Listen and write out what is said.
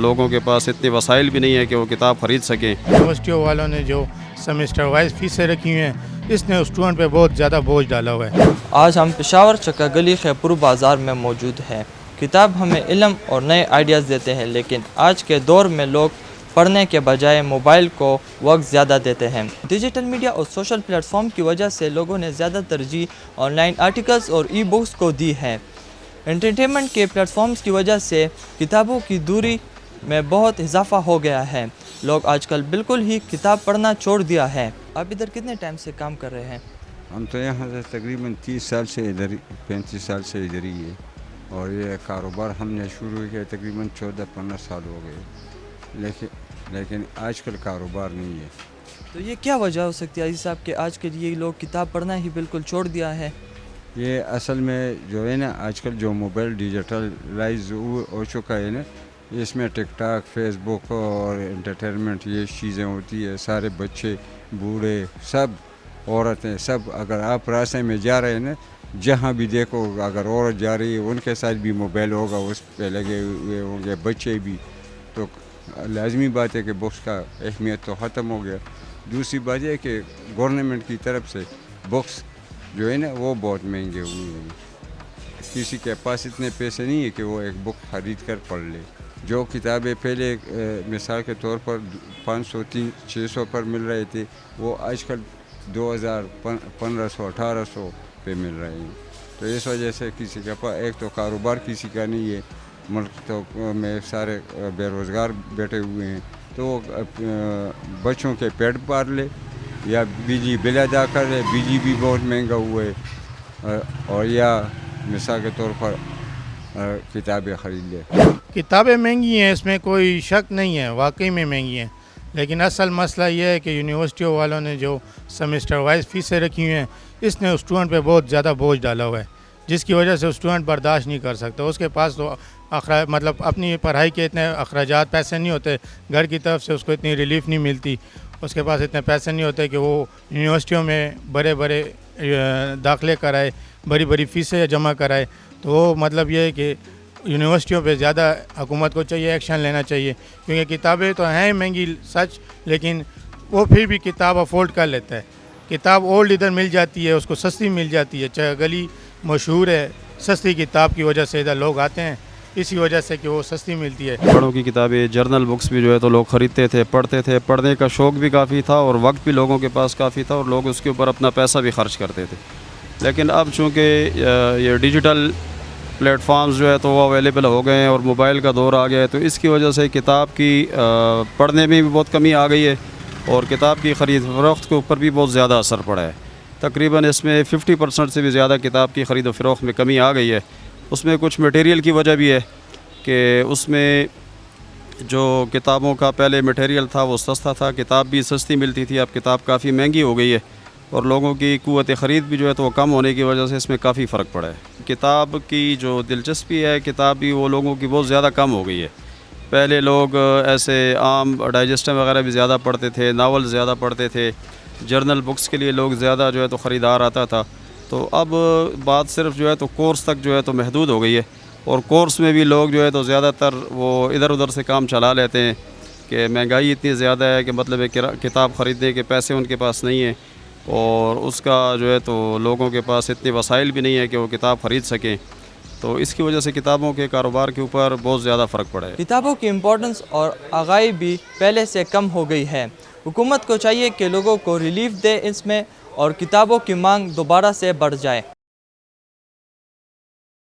لوگوں کے پاس اتنے وسائل بھی نہیں ہیں کہ وہ کتاب خرید سکیں۔ یونیورسٹیوں والوں نے جو سیمسٹر وائز فیسیں رکھی ہوئی ہیں، اس نے اسٹوڈنٹ پہ بہت زیادہ بوجھ ڈالا ہوا ہے۔ آج ہم پشاور چکا گلی خیپور بازار میں موجود ہیں۔ کتاب ہمیں علم اور نئے آئیڈیاز دیتے ہیں، لیکن آج کے دور میں لوگ پڑھنے کے بجائے موبائل کو وقت زیادہ دیتے ہیں۔ ڈیجیٹل میڈیا اور سوشل پلیٹ فارم کی وجہ سے لوگوں نے زیادہ ترجیح آن لائن آرٹیکلز اور ای بکس کو دی ہے۔ انٹرٹینمنٹ کے پلیٹ فارمز کی وجہ سے کتابوں کی دوری میں بہت اضافہ ہو گیا ہے۔ لوگ آج کل بالکل ہی کتاب پڑھنا چھوڑ دیا ہے۔ آپ ادھر کتنے ٹائم سے کام کر رہے ہیں؟ ہم تو یہاں سے تقریباً 30 سال سے ادھر 35 سال سے ادھر ہی ہے، اور یہ کاروبار ہم نے شروع کیا تقریباً 14-15 سال ہو گئے، لیکن آج کل کاروبار نہیں ہے۔ تو یہ کیا وجہ ہو سکتی ہے عزیز صاحب کہ آج کے لیے لوگ کتاب پڑھنا ہی بالکل چھوڑ دیا ہے؟ یہ اصل میں جو ہے نا، آج کل جو موبائل ڈیجیٹلائز ہو چکا ہے نا، اس میں ٹک ٹاک، فیس بک اور انٹرٹینمنٹ یہ چیزیں ہوتی ہے۔ سارے بچے، بوڑھے، سب عورتیں، سب اگر آپ راستے میں جا رہے ہیں نا، جہاں بھی دیکھو اگر عورت جا رہی ہے ان کے ساتھ بھی موبائل ہوگا، اس پہ لگے ہوئے ہوں گے، بچے بھی۔ تو لازمی بات ہے کہ بکس کا اہمیت تو ختم ہو گیا۔ دوسری بات یہ کہ گورنمنٹ کی طرف سے بکس جو ہے نا وہ بہت مہنگے ہوئے ہیں۔ کسی کے پاس اتنے پیسے نہیں ہے کہ وہ ایک بک خرید کر پڑھ لے۔ جو کتابیں پہلے مثال کے طور پر 500-600 پر مل رہے تھے، وہ آج کل 2000، 1500، 1800 پہ مل رہے ہیں۔ تو اس وجہ سے کسی کے پاس ایک تو کاروبار کسی کا نہیں ہے، ملک تو میں سارے بے روزگار بیٹھے ہوئے ہیں، تو وہ بچوں کے پیٹ پال لے یا بجلی بل ادا کر لے۔ بجلی بھی بہت مہنگا ہوا ہے، اور یا مثال کے طور پر کتابیں خرید لے۔ کتابیں مہنگی ہیں، اس میں کوئی شک نہیں ہے، واقعی میں مہنگی ہیں، لیکن اصل مسئلہ یہ ہے کہ یونیورسٹیوں والوں نے جو سیمسٹر وائز فیسیں رکھی ہوئی ہیں، اس نے اسٹوڈنٹ پہ بہت زیادہ بوجھ ڈالا ہوا ہے، جس کی وجہ سے اسٹوڈنٹ برداشت نہیں کر سکتا۔ اس کے پاس تو مطلب اپنی پڑھائی کے اتنے اخراجات پیسے نہیں ہوتے، گھر کی طرف سے اس کو اتنی ریلیف نہیں ملتی، اس کے پاس اتنے پیسے نہیں ہوتے کہ وہ یونیورسٹیوں میں بڑے بڑے داخلے کرائے، بڑی بڑی فیسیں جمع کرائے۔ تو وہ مطلب یہ ہے کہ یونیورسٹیوں پہ زیادہ حکومت کو چاہیے ایکشن لینا چاہیے، کیونکہ کتابیں تو ہیں مہنگی سچ، لیکن وہ پھر بھی کتاب افورڈ کر لیتا ہے۔ کتاب اولڈ ادھر مل جاتی ہے، اس کو سستی مل جاتی ہے۔ چاہے گلی مشہور ہے سستی کتاب کی وجہ سے، ادھر لوگ آتے ہیں اسی وجہ سے کہ وہ سستی ملتی ہے۔ بڑوں کی کتابیں، جرنل بکس بھی جو ہے تو لوگ خریدتے تھے، پڑھتے تھے، پڑھنے کا شوق بھی کافی تھا اور وقت بھی لوگوں کے پاس کافی تھا، اور لوگ اس کے اوپر اپنا پیسہ بھی خرچ کرتے تھے۔ لیکن اب چونکہ یہ ڈیجیٹل پلیٹ فارمز جو ہے تو وہ اویلیبل ہو گئے ہیں اور موبائل کا دور آ گیا ہے، تو اس کی وجہ سے کتاب کی پڑھنے میں بھی بہت کمی آ گئی ہے، اور کتاب کی خرید فروخت کے اوپر بھی بہت زیادہ اثر پڑا ہے۔ تقریباً اس میں 50% سے بھی زیادہ کتاب کی خرید و فروخت میں کمی آ گئی ہے۔ اس میں کچھ مٹیریل کی وجہ بھی ہے کہ اس میں جو کتابوں کا پہلے مٹیریل تھا وہ سستا تھا، کتاب بھی سستی ملتی تھی، اب کتاب کافی مہنگی ہو گئی ہے، اور لوگوں کی قوت خرید بھی جو ہے تو وہ کم ہونے کی وجہ سے اس میں کافی فرق پڑا ہے۔ کتاب کی جو دلچسپی ہے، کتاب بھی وہ لوگوں کی بہت زیادہ کم ہو گئی ہے۔ پہلے لوگ ایسے عام ڈائجسٹر وغیرہ بھی زیادہ پڑھتے تھے، ناول زیادہ پڑھتے تھے، جرنل بکس کے لیے لوگ زیادہ جو ہے تو خریدار آتا تھا۔ تو اب بات صرف جو ہے تو کورس تک جو ہے تو محدود ہو گئی ہے، اور کورس میں بھی لوگ جو ہے تو زیادہ تر وہ ادھر ادھر سے کام چلا لیتے ہیں کہ مہنگائی اتنی زیادہ ہے کہ مطلب کتاب خریدنے کے پیسے ان کے پاس نہیں ہیں، اور اس کا جو ہے تو لوگوں کے پاس اتنے وسائل بھی نہیں ہے کہ وہ کتاب خرید سکیں۔ تو اس کی وجہ سے کتابوں کے کاروبار کے اوپر بہت زیادہ فرق پڑا ہے۔ کتابوں کی امپورٹنس اور آگاہی بھی پہلے سے کم ہو گئی ہے۔ حکومت کو چاہیے کہ لوگوں کو ریلیف دے اس میں، اور کتابوں کی مانگ دوبارہ سے بڑھ جائے۔